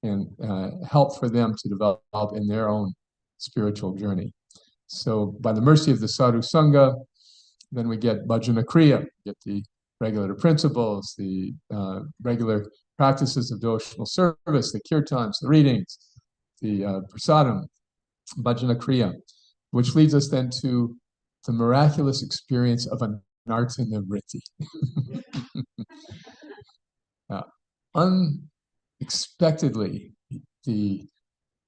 and help for them to develop in their own spiritual journey. So by the mercy of the Sadhu Sangha, then we get Bhajana Kriya, get the regulative principles, the regular practices of devotional service, the kirtans, the readings, the prasadam, Bhajana Kriya, which leads us then to the miraculous experience of anartha vritti. Unexpectedly, the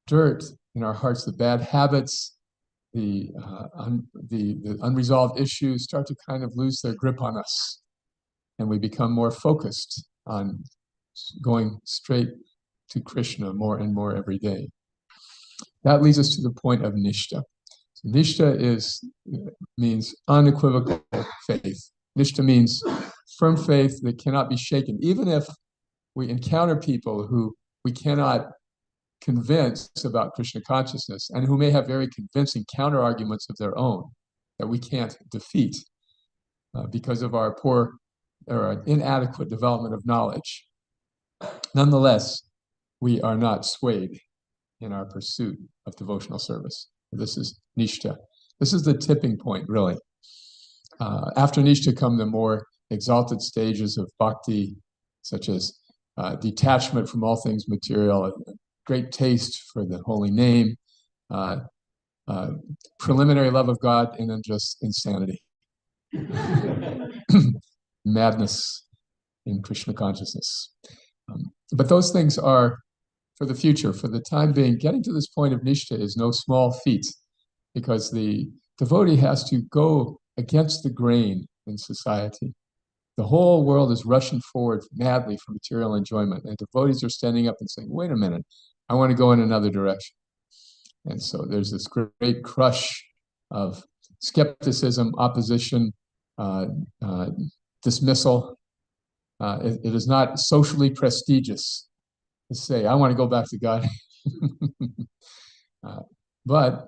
dirt in our hearts, the bad habits, the unresolved issues start to kind of lose their grip on us, and we become more focused on going straight to Krishna more and more every day. That leads us to the point of nishtha. So nishtha means unequivocal faith. Nishtha means firm faith that cannot be shaken, even if we encounter people who we cannot convince about Krishna consciousness and who may have very convincing counter arguments of their own that we can't defeat because of our poor or inadequate development of knowledge. Nonetheless, we are not swayed in our pursuit of devotional service. This is nishtha. This is the tipping point, really. After nishtha come the more exalted stages of bhakti, such as detachment from all things material, great taste for the holy name, preliminary love of God, and then just insanity. Madness in Krishna consciousness. But those things are for the future. For the time being, getting to this point of nishtha is no small feat, because the devotee has to go against the grain in society. The whole world is rushing forward madly for material enjoyment, and devotees are standing up and saying, wait a minute, I want to go in another direction. And so there's this great crush of skepticism, opposition, dismissal. It is not socially prestigious to say, I want to go back to God. But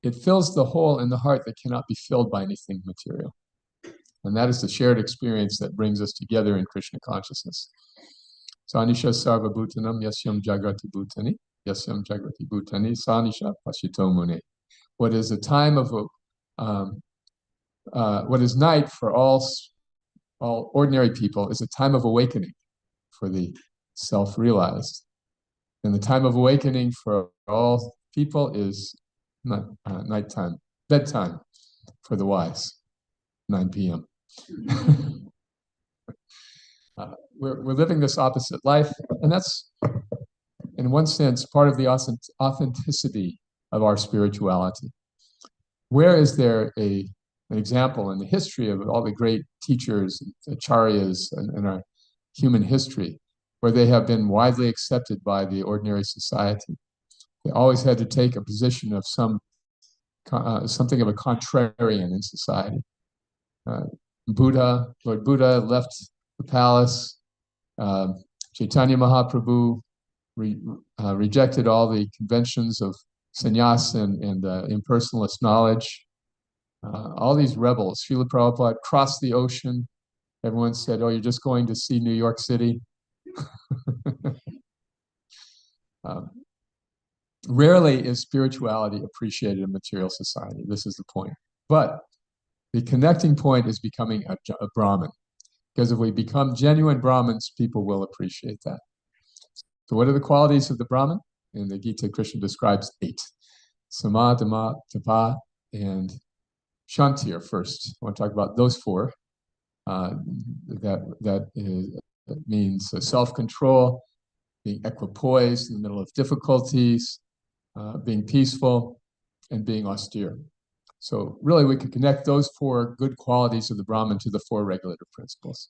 it fills the hole in the heart that cannot be filled by anything material. And that is the shared experience that brings us together in Krishna consciousness. Sanisha sarva bhutanam yasyam jagrati bhutani, yasyam jagrati bhutani, sanisha pasito mune. What is a time of, what is night for all ordinary people is a time of awakening for the self-realized. And the time of awakening for all people is nighttime, bedtime for the wise, 9 p.m. We're living this opposite life, and that's, in one sense, part of the authenticity of our spirituality. Where is there an example in the history of all the great teachers, acharyas, in our human history, where they have been widely accepted by the ordinary society? They always had to take a position of something of a contrarian in society. Lord Buddha left the palace. Chaitanya Mahaprabhu rejected all the conventions of sannyas and impersonalist knowledge. All these rebels, Srila Prabhupada crossed the ocean. Everyone said, oh, you're just going to see New York City. Rarely is spirituality appreciated in material society. This is the point. But the connecting point is becoming a Brahmin. Because if we become genuine Brahmins, people will appreciate that. So what are the qualities of the Brahmin? In the Gita, Krishna describes 8. Sama, Dhamma, Tapa, and Shanti are first. I want to talk about those 4. That means self-control, being equipoised in the middle of difficulties, being peaceful, and being austere. So really, we could connect those 4 good qualities of the Brahmin to the 4 regulative principles.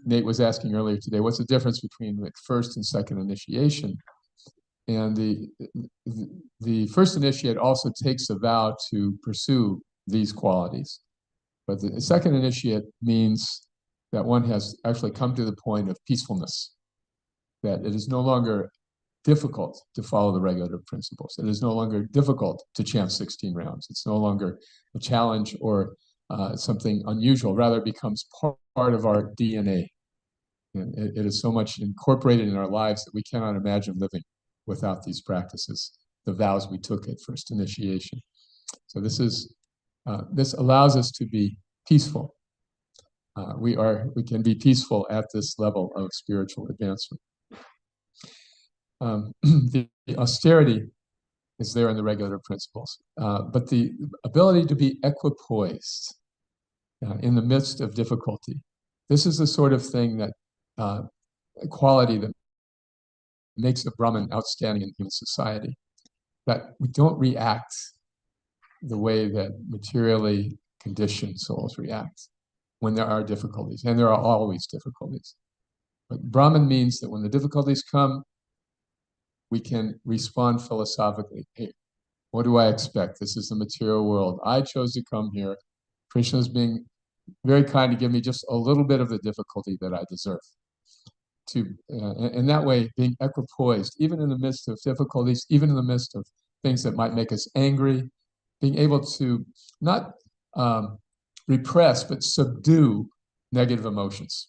Nate was asking earlier today, what's the difference between like first and second initiation? And the first initiate also takes a vow to pursue these qualities. But the second initiate means that one has actually come to the point of peacefulness, that it is no longer difficult to follow the regulative principles. It is no longer difficult to chant 16 rounds. It's no longer a challenge or something unusual. Rather, it becomes part of our DNA. And it is so much incorporated in our lives that we cannot imagine living without these practices, the vows we took at first initiation. So this allows us to be peaceful. We can be peaceful at this level of spiritual advancement. The austerity is there in the regulative principles, but the ability to be equipoised in the midst of difficulty. This is the sort of thing that quality that makes a Brahmin outstanding in human society. That we don't react the way that materially conditioned souls react when there are difficulties, and there are always difficulties. But Brahman means that when the difficulties come, we can respond philosophically. Hey, what do I expect? This is the material world. I chose to come here. Krishna is being very kind to give me just a little bit of the difficulty that I deserve. In that way, being equipoised, even in the midst of difficulties, even in the midst of things that might make us angry, being able to not repress, but subdue negative emotions.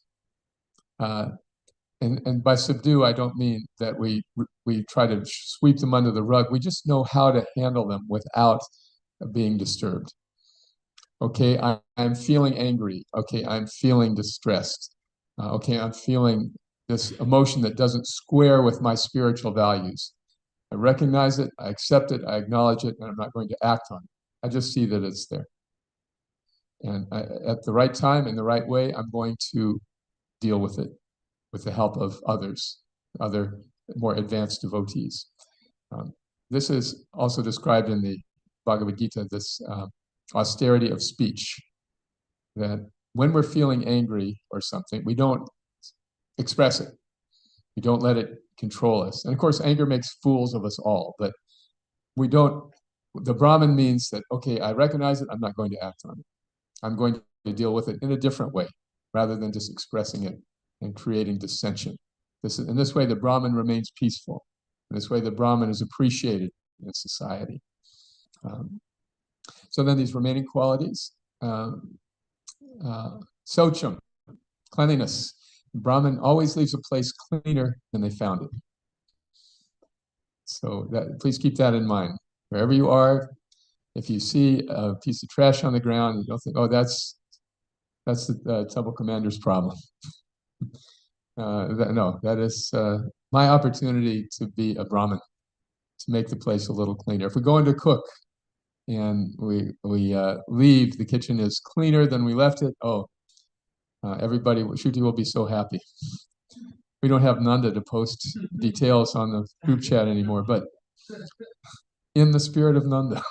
And by subdue, I don't mean that we try to sweep them under the rug. We just know how to handle them without being disturbed. Okay, I'm feeling angry. Okay, I'm feeling distressed. Okay, I'm feeling this emotion that doesn't square with my spiritual values. I recognize it, I accept it, I acknowledge it, and I'm not going to act on it. I just see that it's there. And at the right time, in the right way, I'm going to deal with it with the help of others, other more advanced devotees. This is also described in the Bhagavad Gita, this austerity of speech, that when we're feeling angry or something, we don't express it. We don't let it control us. And of course, anger makes fools of us all, but we don't, the Brahman means that, okay, I recognize it, I'm not going to act on it. I'm going to deal with it in a different way, rather than just expressing it and creating dissension. In this way, the Brahman remains peaceful. In this way, the Brahman is appreciated in society. So then these remaining qualities, Socham, cleanliness. Brahman always leaves a place cleaner than they found it. So please keep that in mind. Wherever you are, if you see a piece of trash on the ground, you don't think, oh, that's the temple commander's problem. No, that is my opportunity to be a Brahmin, to make the place a little cleaner. If we go in to cook and we leave, the kitchen is cleaner than we left it, everybody, Shruti will be so happy. We don't have Nanda to post details on the group chat anymore, but in the spirit of Nanda.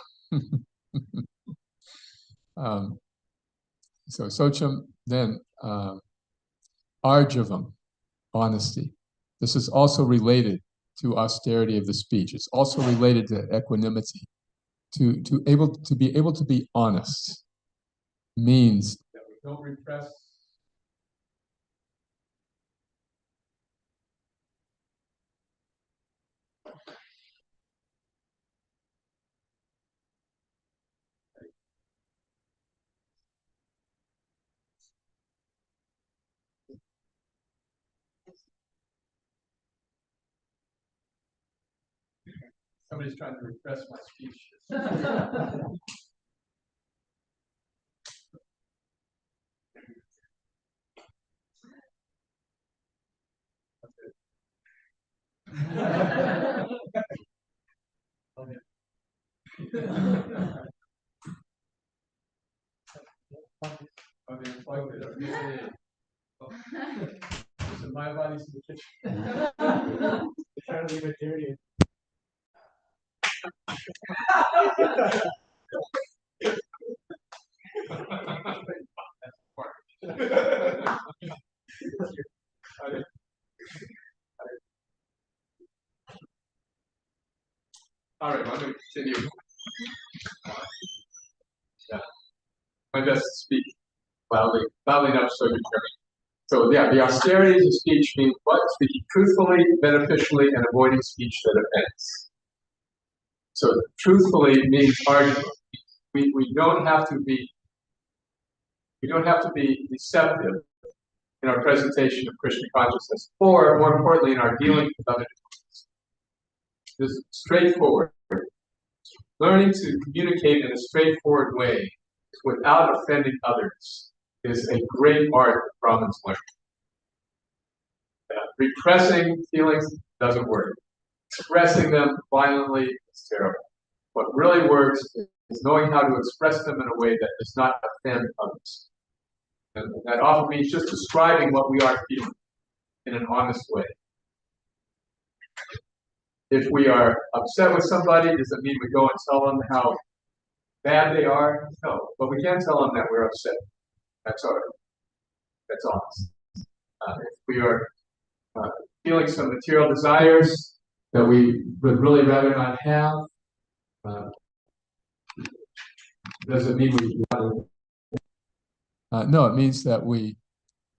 So Socham, then Arjavam, honesty. This is also related to austerity of the speech. It's also related to equanimity. To be able to be honest means that we don't repress. Somebody's trying to repress my speech. Okay. Listen, my body's in the kitchen. They're trying to leave it dirty. All right, I'm going to continue. My best to speak loudly enough so you can hear me. So yeah, the austerities of speech means what? Speaking truthfully, beneficially, and avoiding speech that offends. So truthfully means argument. We don't have to be deceptive in our presentation of Krishna consciousness, or more importantly, in our dealings with other devotees. This is straightforward. Learning to communicate in a straightforward way without offending others is a great art that Brahmins learn. Repressing feelings doesn't work. Expressing them violently is terrible. What really works is knowing how to express them in a way that does not offend others. And that often means just describing what we are feeling in an honest way. If we are upset with somebody, does it mean we go and tell them how bad they are? No, but we can tell them that we're upset. That's all right. That's honest. If we are feeling some material desires that we would really rather not have, does it mean we no, it means that we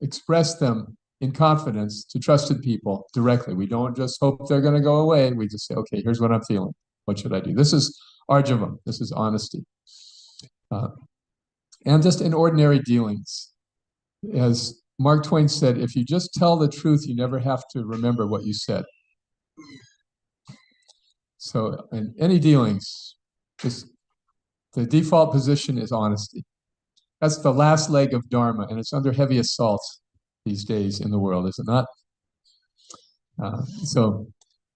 express them in confidence to trusted people directly. We don't just hope they're going to go away. We just say, okay, here's what I'm feeling. What should I do? This is arjavam. This is honesty. And just in ordinary dealings. As Mark Twain said, if you just tell the truth, you never have to remember what you said. So in any dealings, just the default position is honesty. That's the last leg of Dharma, and it's under heavy assault these days in the world, is it not? So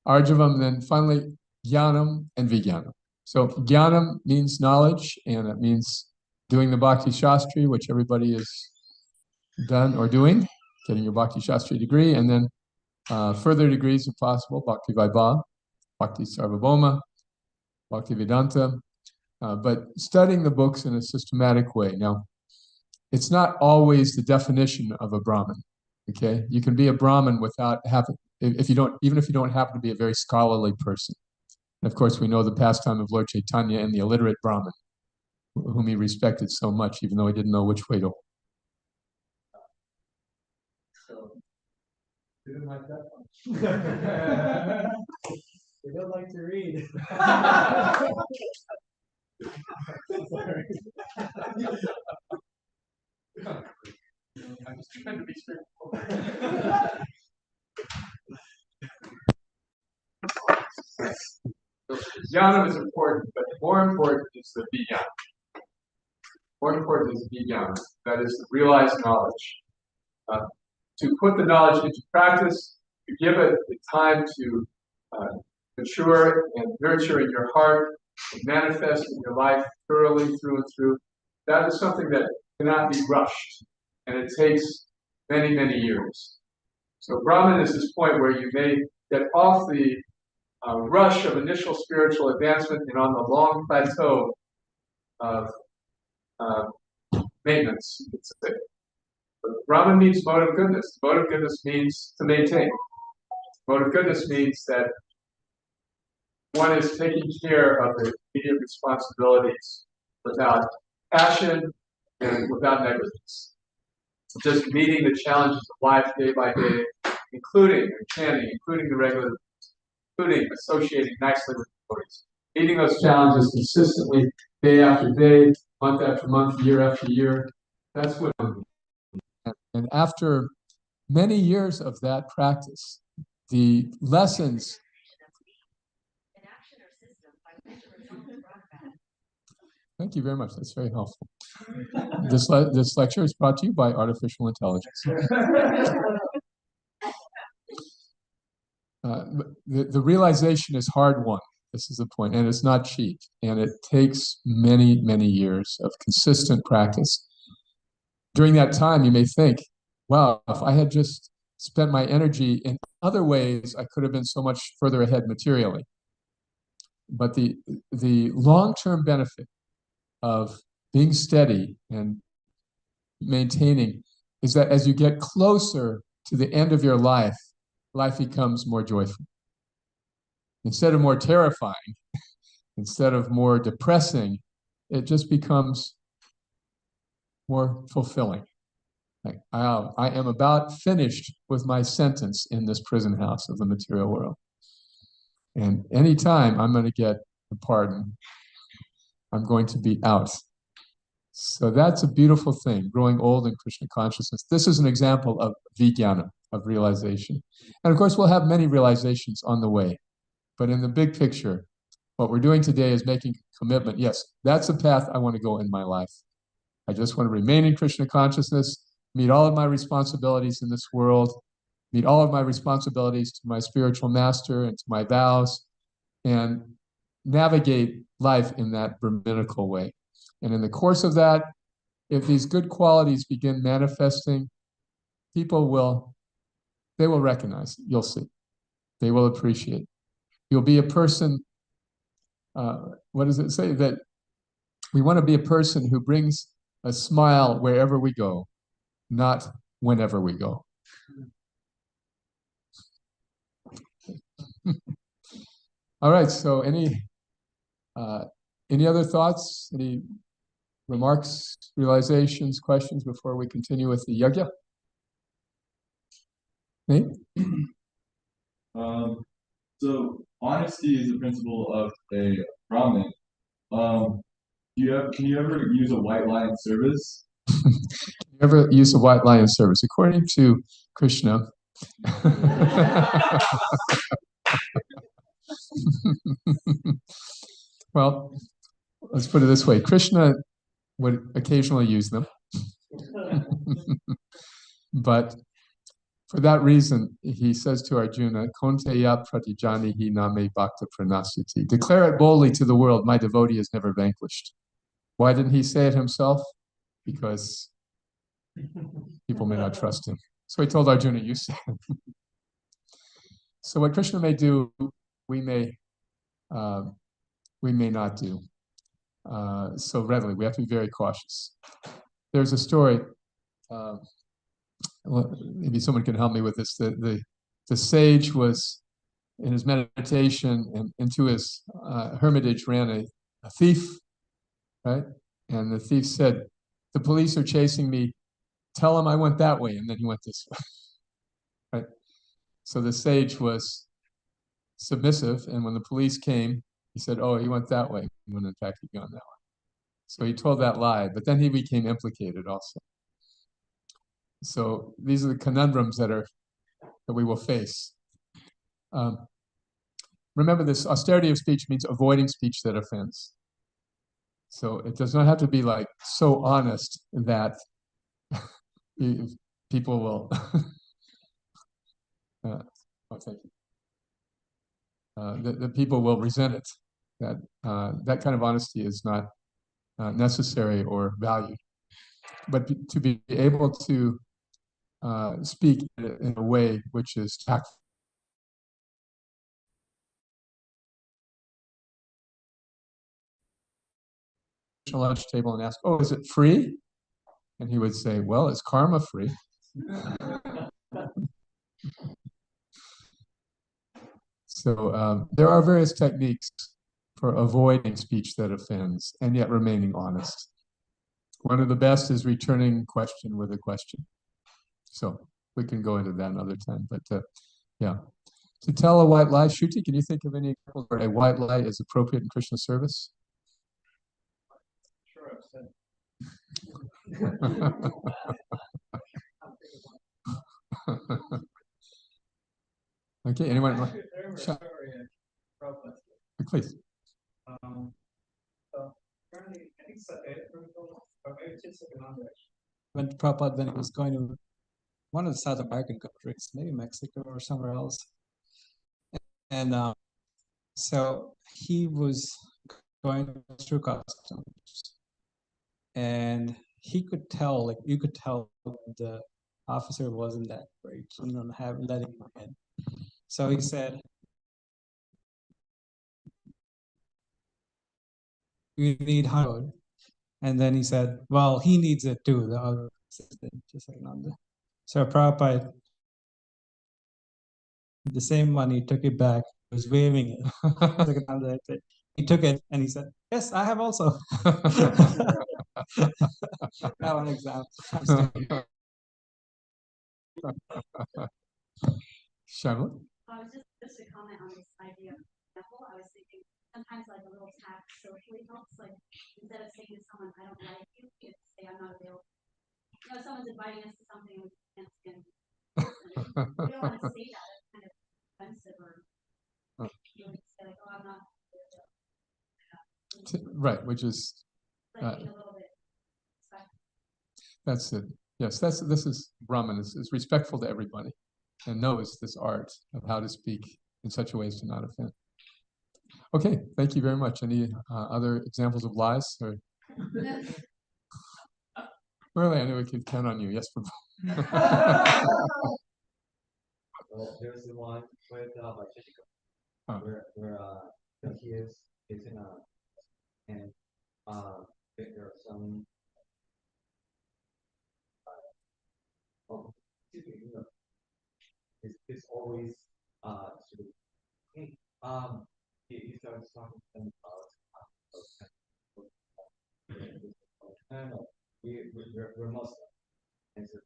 arjavam, then finally jnanam and vijnanam. So jnanam means knowledge, and it means doing the Bhakti Shastri, which everybody has done or doing, getting your Bhakti Shastri degree, and then further degrees if possible, Bhakti Vaibhav, Bhakti Sarvabhauma, Bhakti Vedanta, but studying the books in a systematic way. Now, it's not always the definition of a Brahmin, okay? You can be a Brahmin without having, even if you don't happen to be a very scholarly person. And of course, we know the pastime of Lord Chaitanya and the illiterate Brahmin, whom he respected so much, even though he didn't know which way to. So, didn't like that one. They don't like to read. Sorry. I'm just trying to be straightforward. Jnana is important, but more important is the vijnana. More important is vijnana, that is realized knowledge. To put the knowledge into practice, to give it the time to mature and nurture in your heart, and manifest in your life thoroughly through and through, that is something that cannot be rushed, and it takes many, many years. So Brahman is this point where you may get off the rush of initial spiritual advancement and on the long plateau of maintenance, you could say. But Brahman means mode of goodness. Mode of goodness means to maintain. Mode of goodness means that one is taking care of the immediate responsibilities without passion and without negligence. Just meeting the challenges of life day by day, including chanting, including the regular, including associating nicely with devotees. Meeting those challenges consistently, day after day, month after month, year after year. That's what. And after many years of that practice, the lessons. Thank you very much. That's very helpful. This lecture is brought to you by Artificial Intelligence. The realization is hard won. This is the point, and it's not cheap. And it takes many, many years of consistent practice. During that time, you may think, wow, if I had just spent my energy in other ways, I could have been so much further ahead materially. But the long-term benefit of being steady and maintaining is that as you get closer to the end of your life, life becomes more joyful. Instead of more terrifying, instead of more depressing, it just becomes more fulfilling. Like, I am about finished with my sentence in this prison house of the material world. And anytime I'm going to get a pardon, I'm going to be out. So that's a beautiful thing, growing old in Krishna consciousness. This is an example of vijnana, of realization. And of course, we'll have many realizations on the way. But in the big picture, what we're doing today is making a commitment. Yes, that's the path I want to go in my life. I just want to remain in Krishna consciousness, meet all of my responsibilities in this world, meet all of my responsibilities to my spiritual master and to my vows, and navigate life in that Brahminical way. And in the course of that, if these good qualities begin manifesting, they will recognize it. You'll see. They will appreciate. You'll be a person, what does it say? That we want to be a person who brings a smile wherever we go, not whenever we go. All right, so any other thoughts, any remarks, realizations, questions before we continue with the yajna? Nate? So honesty is the principle of a Brahmin. Can you ever use a white lie in service? You ever use a white lie in service? According to Krishna, well, let's put it this way. Krishna would occasionally use them. But for that reason, he says to Arjuna, Konteya pratijanihi name bhakta pranasati. Declare it boldly to the world, my devotee is never vanquished. Why didn't he say it himself? Because people may not trust him. So he told Arjuna, you say it. So what Krishna may do, we may not do so readily. We have to be very cautious. There's a story, well, maybe someone can help me with this. The sage was in his meditation, and into his hermitage ran a thief, right? And the thief said, the police are chasing me. Tell him I went that way. And then he went this way, right? So the sage was submissive. And when the police came, he said, oh, he went that way, when in fact he'd gone that way. So he told that lie, but then he became implicated also. So these are the conundrums that we will face. Remember, this austerity of speech means avoiding speech that offends. So it does not have to be like so honest that people will. Oh, thank you. That people will resent it. That kind of honesty is not necessary or valued. But to be able to speak in a way which is tactful. Lunch table and ask, oh, is it free? And he would say, well, it's karma free. So there are various techniques for avoiding speech that offends and yet remaining honest. One of the best is returning question with a question. So we can go into that another time. But yeah, to tell a white lie, Shruti, can you think of any examples where a white lie is appropriate in Krishna service? Okay, anyone? Please. When Prabhupada, when he was going to one of the South American countries, maybe Mexico or somewhere else, and so he was going through customs, and he could tell, like you could tell, the officer wasn't that very keen on letting him in. So he said, "We need 100," and then he said, "Well, he needs it too." The other assistant, just like Nanda. So Prabhupada, the same money, took it back, was waving it. He took it and he said, "Yes, I have also." That one example. Charlotte? Just a comment on this idea of example. I was thinking sometimes like a little tap socially helps. Like instead of saying to someone, I don't like you, you say I'm not available. You know, someone's inviting us to something we can't stand. We don't want to say that. It's kind of offensive, or you know, say like, oh, I'm not. Right, which is like being a little bit respectful. That's it. Yes, this is Brahman is respectful to everybody and knows this art of how to speak in such a way as to not offend. Okay, thank you very much. Any other examples of lies? Or... Really, I knew we could count on you. Yes, Prabhu. Well, there's the one with Chichika, where he is in a, and there are some oh, excuse me, you know, it's always sort of, hey, he starts talking to them about we're Muslim, and so,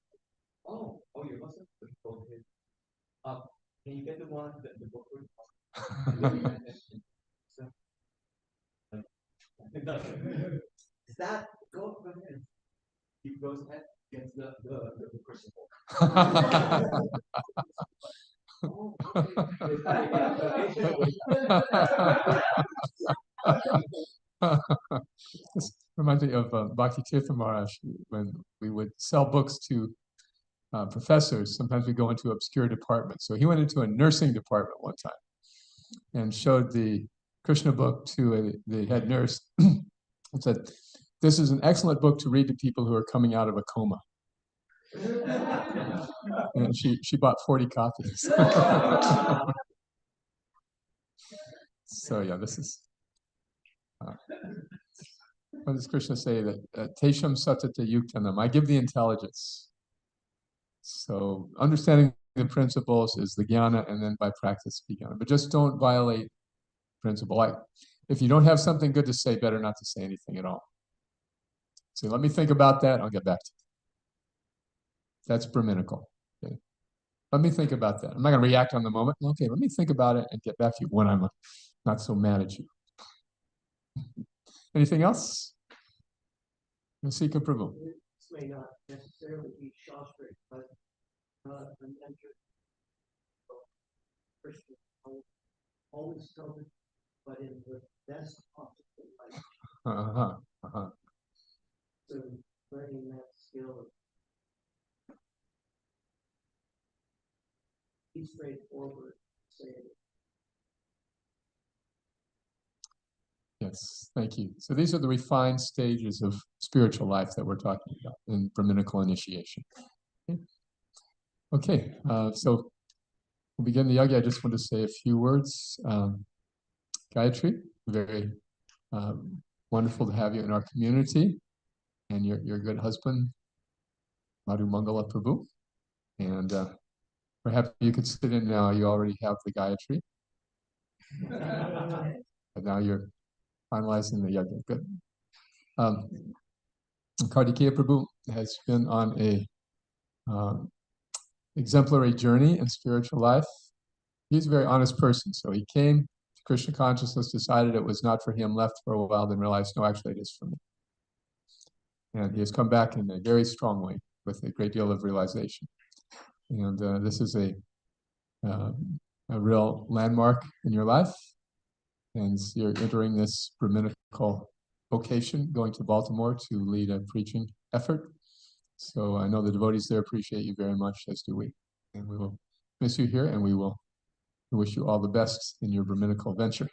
oh, you're Muslim? So he told him, can you get the one the book with so, is that go ahead? He goes ahead, gets the Christian book. Oh, okay. This reminds me of Bhakti Tirtha Maharaj, when we would sell books to professors. Sometimes we go into obscure departments. So he went into a nursing department one time and showed the Krishna book to the head nurse and said, "This is an excellent book to read to people who are coming out of a coma." And she bought 40 copies. So yeah, this is. What does Krishna say? That Tesham Satata Yuktanam, I give the intelligence. So understanding the principles is the jnana, and then by practice the jnana. But just don't violate principle. Like if you don't have something good to say, better not to say anything at all. So let me think about that. I'll get back to you. That's Brahminical. Okay. Let me think about that. I'm not going to react on the moment. Okay, let me think about it and get back to you when I'm not so mad at you. Anything else? Nasika Prabhu. This may not necessarily be Shastric, but an entered Christian always tell it, but in the best possible light. So learning that skill, be straightforward, say it. Yes, thank you. So these are the refined stages of spiritual life that we're talking about in Brahminical initiation. Okay, so we'll begin the yajna. I just want to say a few words. Gayatri, very wonderful to have you in our community, and your good husband, Madhu Mangala Prabhu. And perhaps you could sit in now. You already have the Gayatri. But now you're finalizing the yajna. Good. Kartikeya Prabhu has been on a exemplary journey in spiritual life. He's a very honest person. So he came to Krishna consciousness, decided it was not for him, left for a while, then realized, no, actually it is for me. And he has come back in a very strong way with a great deal of realization. And this is a real landmark in your life. And you're entering this Brahminical vocation, going to Baltimore to lead a preaching effort. So I know the devotees there appreciate you very much, as do we. And we will miss you here, and we will wish you all the best in your Brahminical venture.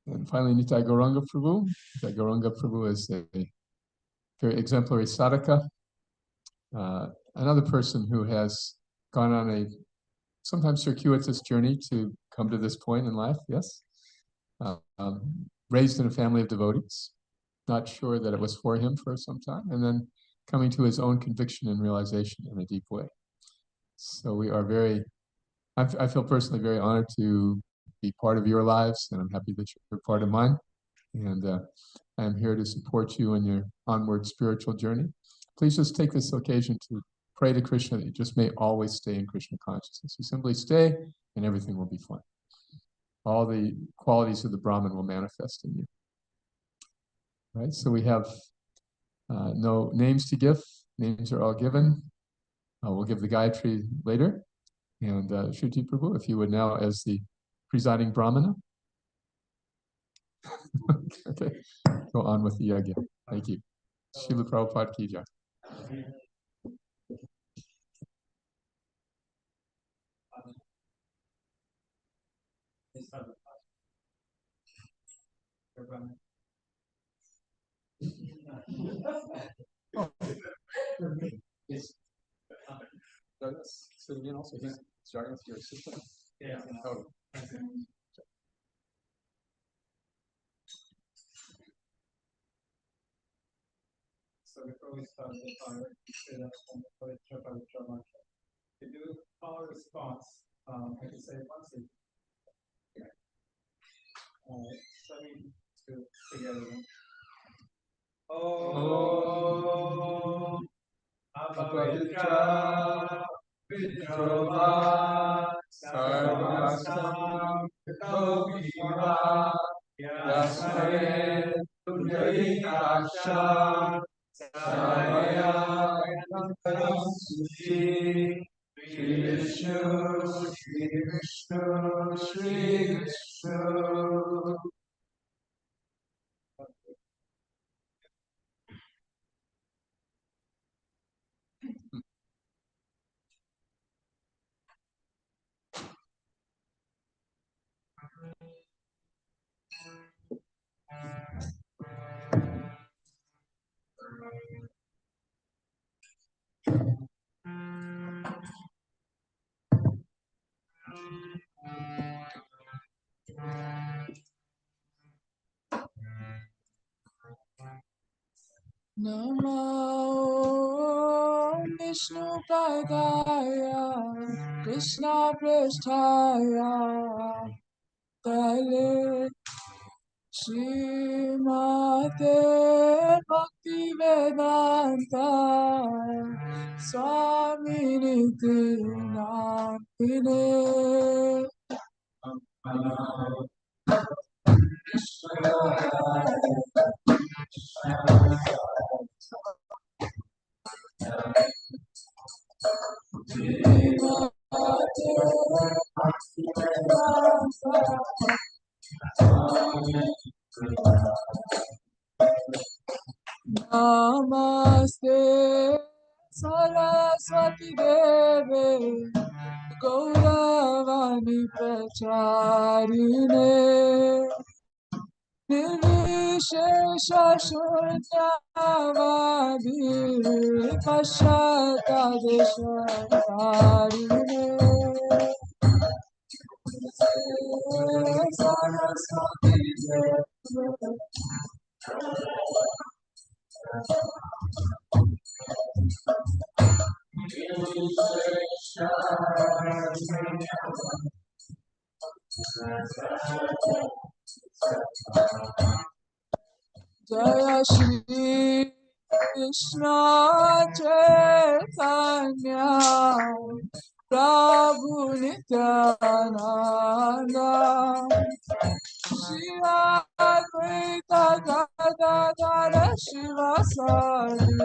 And finally, Nitai Gauranga Prabhu. Nitai Gauranga Prabhu is a very exemplary sadhaka, another person who has gone on a sometimes circuitous journey to come to this point in life, yes. Raised in a family of devotees, not sure that it was for him for some time, and then coming to his own conviction and realization in a deep way. So we are I feel personally very honored to be part of your lives, and I'm happy that you're part of mine. And I'm here to support you in your onward spiritual journey. Please just take this occasion to pray to Krishna that you just may always stay in Krishna consciousness. You simply stay, and everything will be fine. all the qualities of the Brahman will manifest in you. Right, so we have no names to give. Names are all given. We'll give the Gayatri later. And Shruti Prabhu, if you would now, as the presiding Brahmana. Okay, go on with the yagya. Thank you. Srila Prabhupada ki jai. So again, also he's starting with your assistant. Yeah. Oh. So before we start the fire, say that on the Pavitra Pavitra mantra. To do power response, I can say it once. So we do together. Oh, Pavitra, Vitrova, Sarvasam, Kaviva, Yasmane, Kasha, Samaya, Yantaram Sushi, Shri Vishnu, Shri Vishnu, Shri Vishnu. Namo Vishnu Padaya Krishna Prasthaya Tale Srimate Bhakti Vedanta Swami Niti Namine Namaste Saraswati Deve Gauravani Pracharine Nirvishesha Shunyavadi Pashata Deshatarine Saraswati Deve Jaya Shri Krishna Chaitanya Prabhu Nityananda Shri Advaita Gadadara Shivasari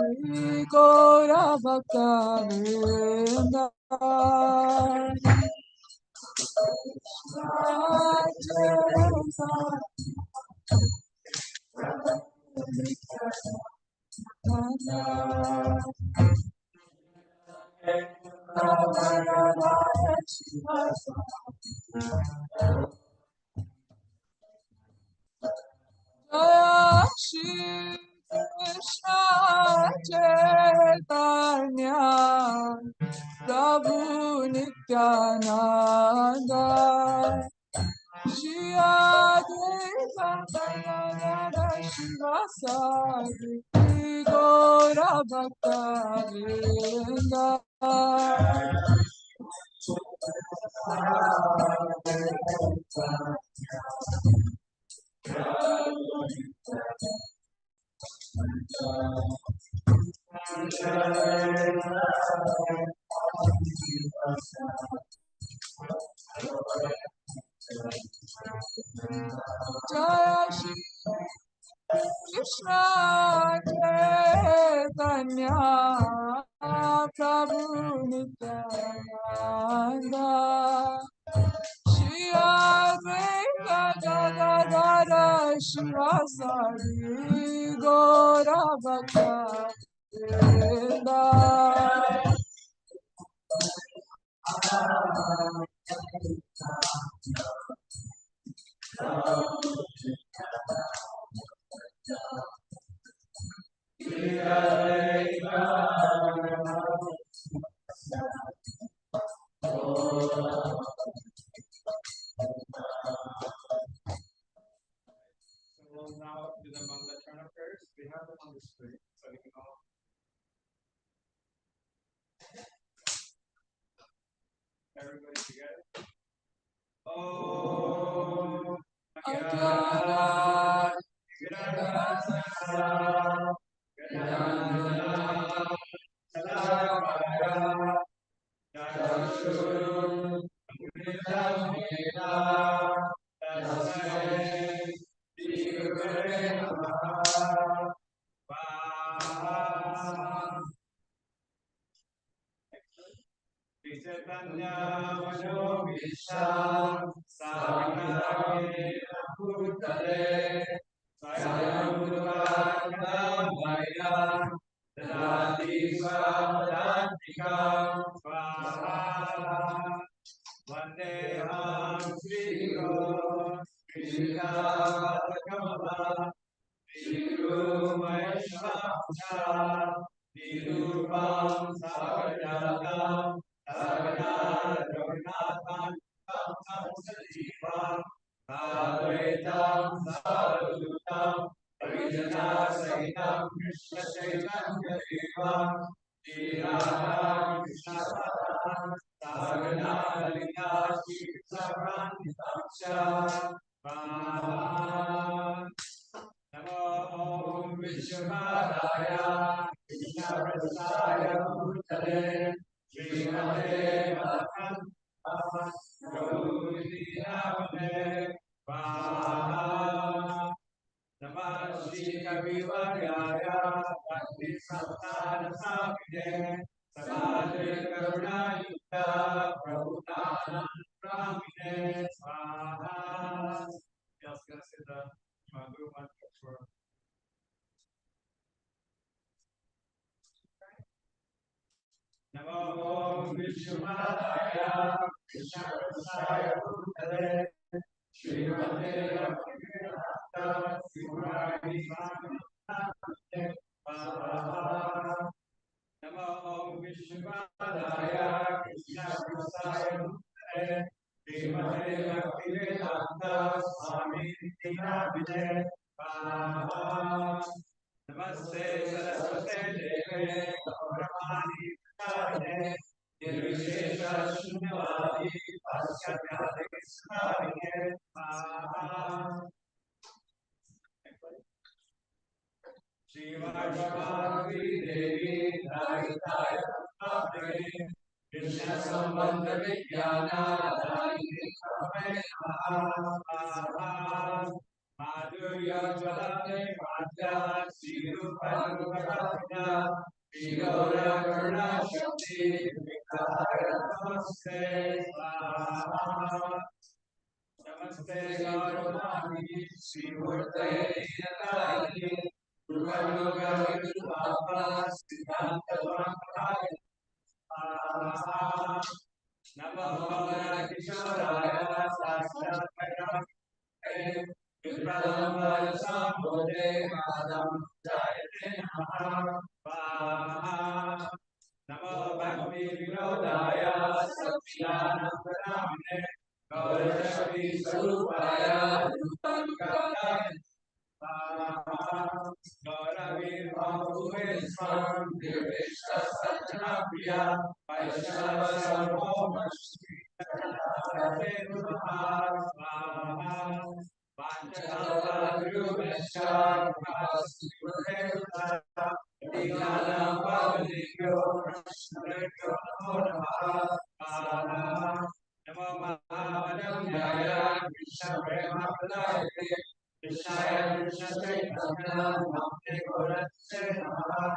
Gaura Bhakta Jaya Shri Krishna Chaitanya Prabhu Nityananda Shri Advaita Gadadara Shivasari Gaura Bhakta Vrinda Jaya Shri Krishna Chaitanya Prabhu Nityananda Shri Advaita Gadadara Shivasari Gaura Bhakta Vrinda So we'll now do the Mangala Charana prayers. We have them on the screen, so we can all. Everybody together. Oh, Ajana Vandeham Sri Guru Krishna Kamala Viru Vaishnava Nirupam Sarvajatam Sarvana Raghunathan Sajivam Advaitam Sarvadutam Parijana Sahitam Krishna Chaitanya Devam Shri Radha Krishna Radha Sarvana Lila Shri Sarvanitamsha Namo Vishwadaya Krishna Prasaya Bhutale Srimate Bhakti Gaudiyamane Vaha Namah Shri Kavivaryaya Bhakti Samtana Samine Samade Karuna Yukta Prabhupada Brahmine Swaha. Else gonna say the Guru Mantra for Namo Vishwadaya Krishna Prasaya Bhutale Srimate Bhakti Simrani Bhakti Namo Vishwadaya Krishna Prasaya Bhutale Srimate Bhakti Swami Nityananda Namaste Saraswate Deve Gauravani Prachare Nirvishesha Shunyavadi Paschatya Krishnavike Shri Vaishnavi Devi Daritaya Patre Krishna Sambandha Vijnana Daini Kame Madhurya Jalane Madhya Shri Rupa Shri Gaura Karuna Shakti Vikaya Namaste Namaste Gaurani Shri Murte Nitayani Rupanuga Vidubhava Siddhanta Vankaya Namo Bhavana Kishoraya Sastra Paramite Vipradamba Sambodhe Madam Jayate Namaha Namo Bhakti Vinodaya Satchidanandamane Gaurashakti Sarupaya Rupanugataya Gauravir Bhavuve Swam Dirvishta Satchana Priya Vaishnava Sarvoma Shri Radhe Namaha Panchakalpa Druvesha Vasti Gurevata Dignana Bhavadikyo Prashnavekyo Namo Namaha Namo Mahamadam Jaya Krishna Prema Pradayate Krishnaya Krishna Chaitanya Namte Gaurase Namaha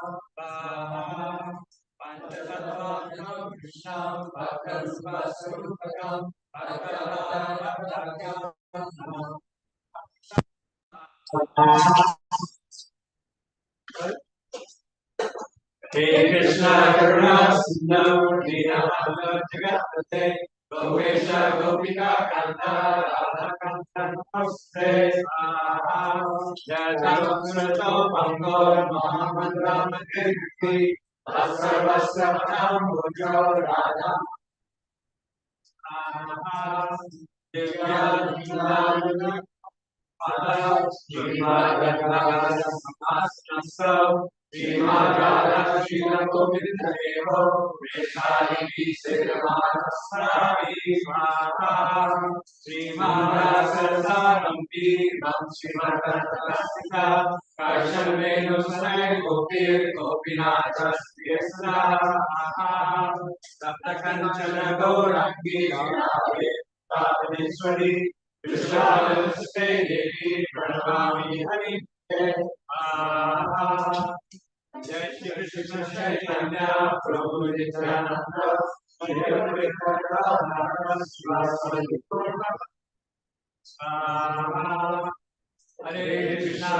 Panchatattvam Krishna Bhaktarupa Sarupakam Bhaktavarayam Hey Krishna Karuna Sindhu Dīnabandhu Jagatpate Gopesha Gopika Kanta Radha Kanta Namaste Jayatavasrato Pango Mahamandra Matirti Vasravasra Padam Bhujo Radha Divya Vishwanaste Devi Pranamami Hari Jai Shri Krishna Chaitanya Prabhu Nityananda Shri Advaita Radharani Sivasadi Hare Krishna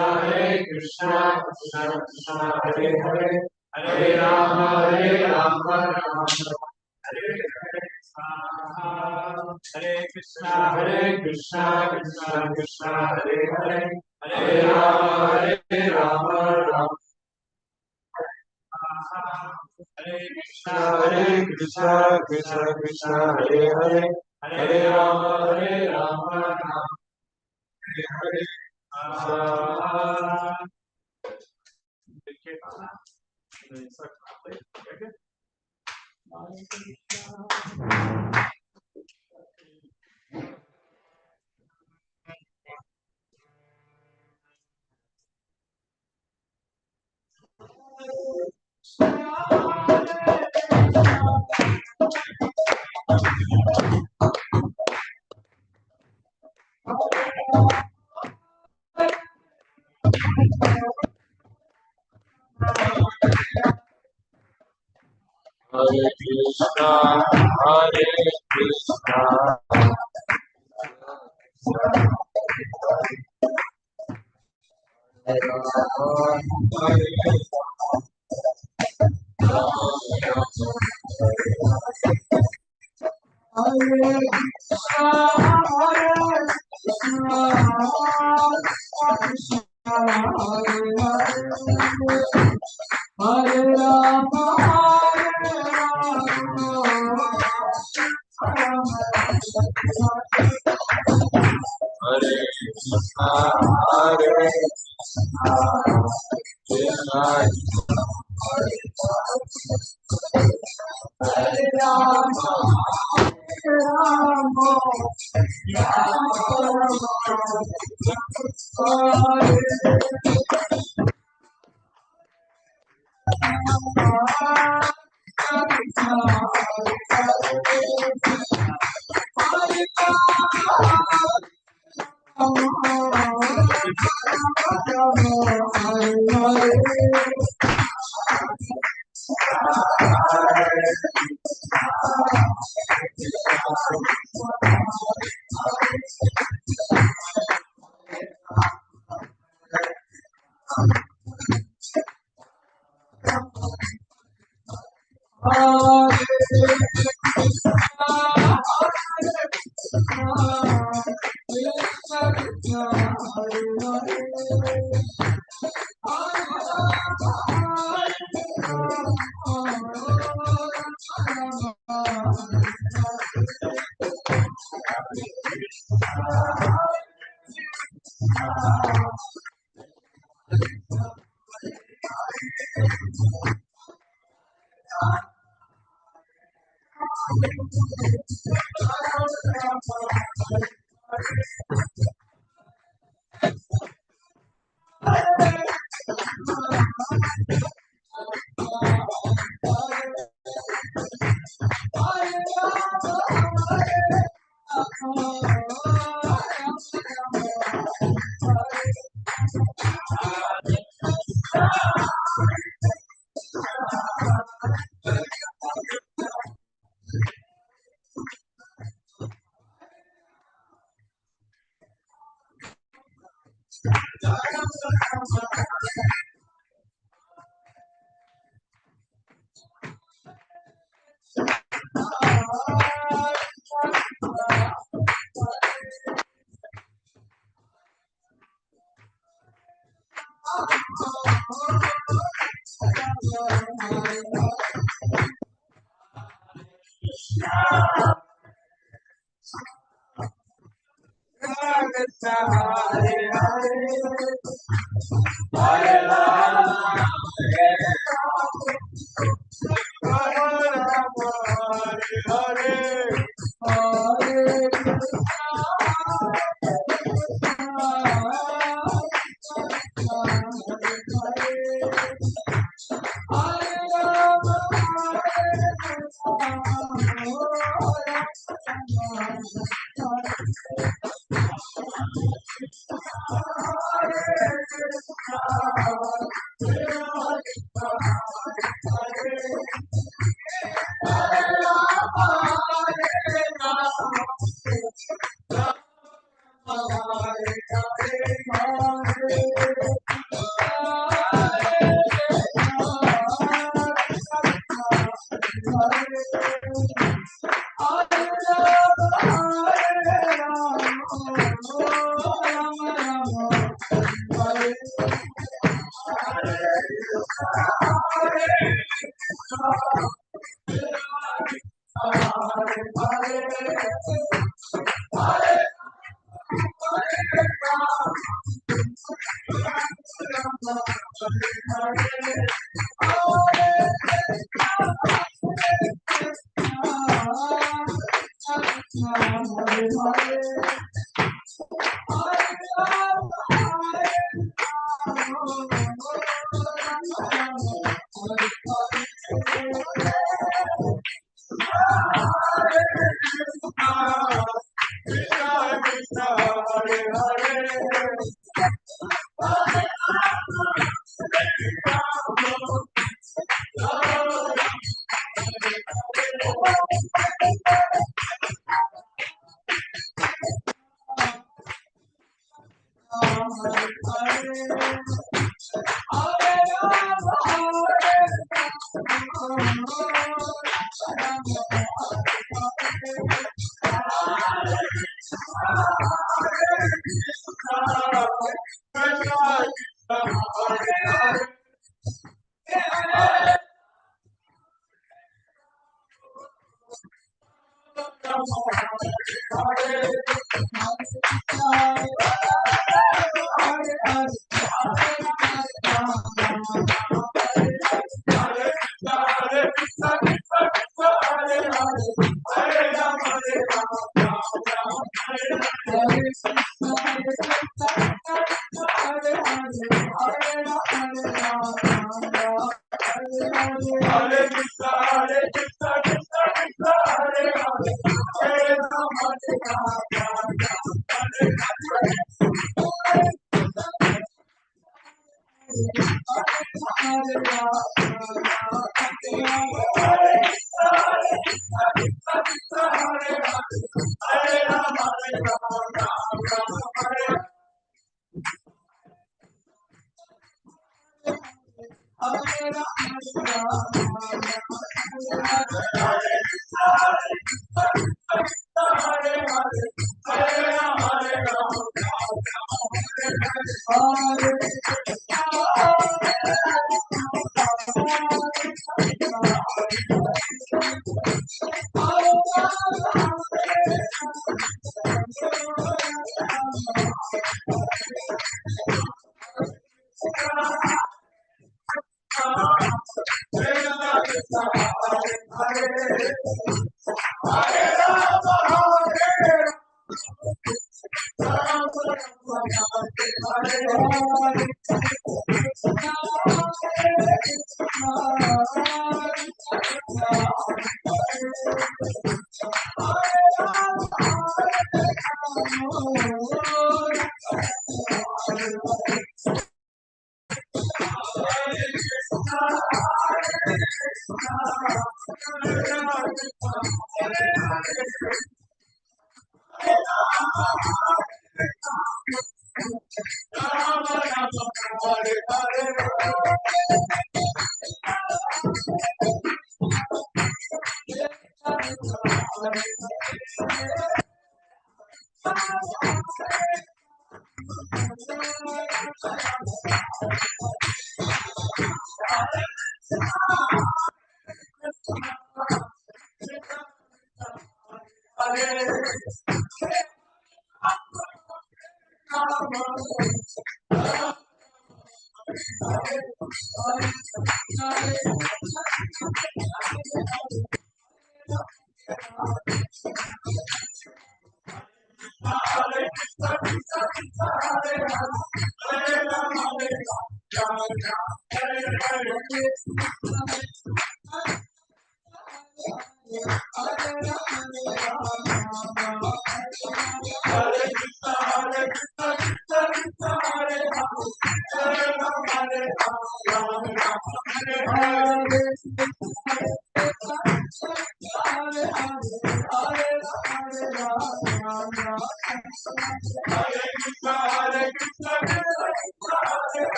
Krishna Krishna Hare Hare Hare Rama Rama Rama Hare Krishna Krishna Krishna Hare Hare Hare Rama Rama Hare Krishna Krishna Krishna Hare Hare Hare Rama Rama Hare Hare Krishna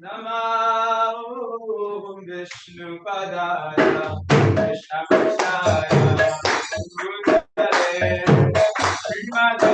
Namo Vishnu Padaya Krishna Krishna Bhutale Srimati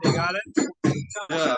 You got it? Yeah.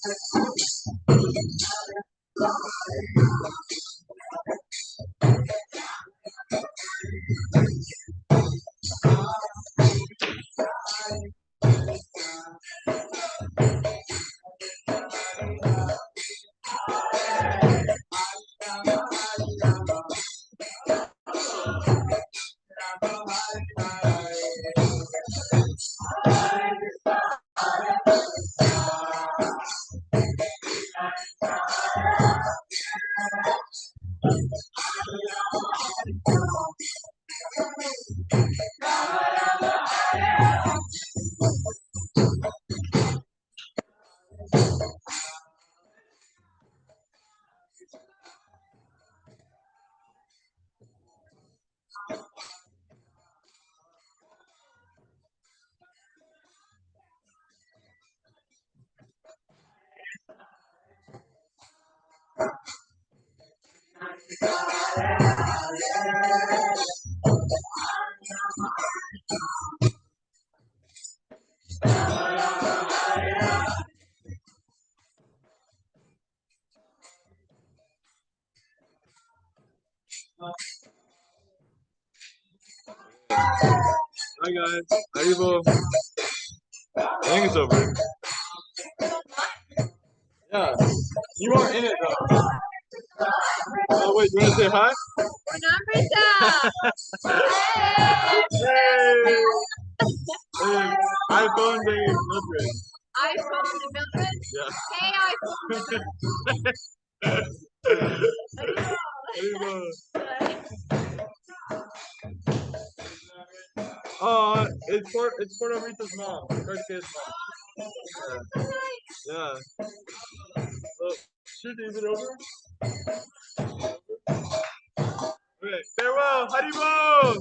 Hi guys, Arrivo. I think it's over. Yeah, you are in it though. Oh wait, you want to say hi? Hey, iPhone day Mildred. iPhone to Mildred. Yeah. Hey, Arrivo. Oh, it's Puerto Rita's mom, Kartikeya's mom. Yeah. Oh, shit, is it over? Okay, farewell, Haribo!